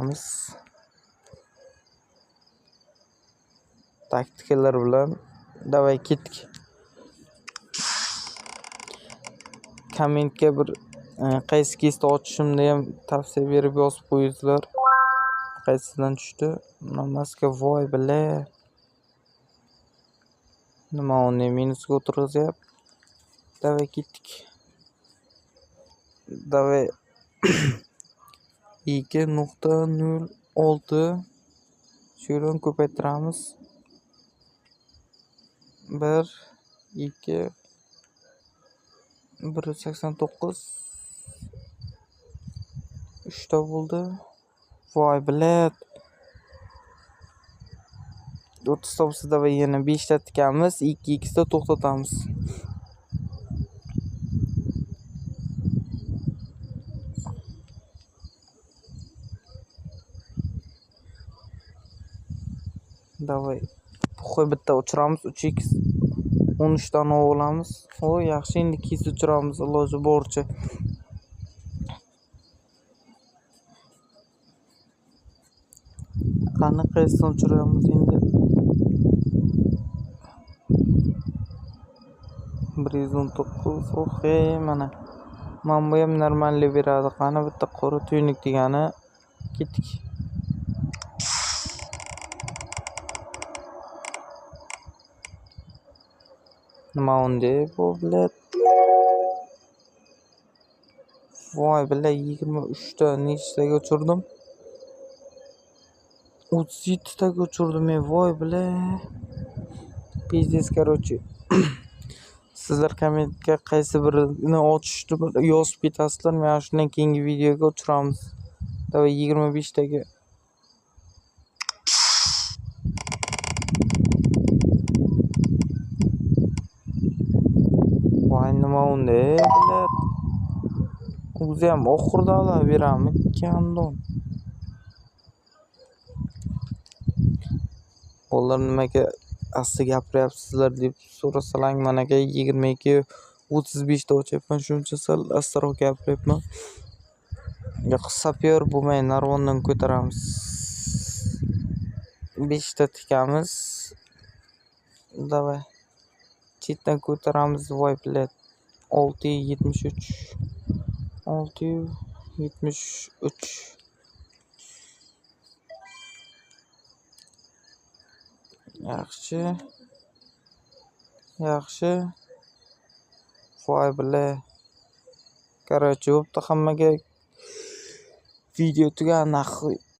o'tiramiz. Taktikalar bilan davay ketdik. Kommentga bir qaysi kesni ochishimni ham tavsiya berib yozib qo'yinglar. Qaysidan tushdi? Namaska voy bile. Nima uni minusga o'tirg'izyapti? Davay ketdik. Davay 2.06 shu yerdan ko'paytiramiz. 1 2 189 3 ta bo'ldi. Voy bilet. 30 ta bo'lsa davay yana 5 ta tikamiz, 2x da to'xtatamiz. Davay qo'y bitta uchiramiz, 3x 13 tani olamiz. O yaxshi, endi kes uchiramiz iloji boricha. Qani qaysidan uchiramiz endi? 119. Oxey, mana bu ham normalniy beradi. Qani bitta qora tuynuk degani. Ketdik. Nima unda bu bilet? Voy bilet, 23 ta nechtaga uchirdim? 37 taga uchirdim. Voy bilet. Pizdes короче. Sizlar kommentga qaysi birini ochishni yozib ketasizlar. Men shundan keyingi videoga uchiramiz. Davay 25 taga. Voy nima unda bilet? O'zi ham oxirda olaveramikan-don. Ular nimaga asta gapiryapsizlar deb so'rasalang, mana 22:35 da ochyapman, shuncha sal astroq gapiryapman. Yo'q, sapyor bo'lmay narvondan ko'taramiz. 5 ta tikamiz. Davay. Chetdan ko'taramiz. Voy bilet. 673. 673. Yaxshi. Yaxshi. Voy bilet. Короче, bo'pti, hammaga video tugan.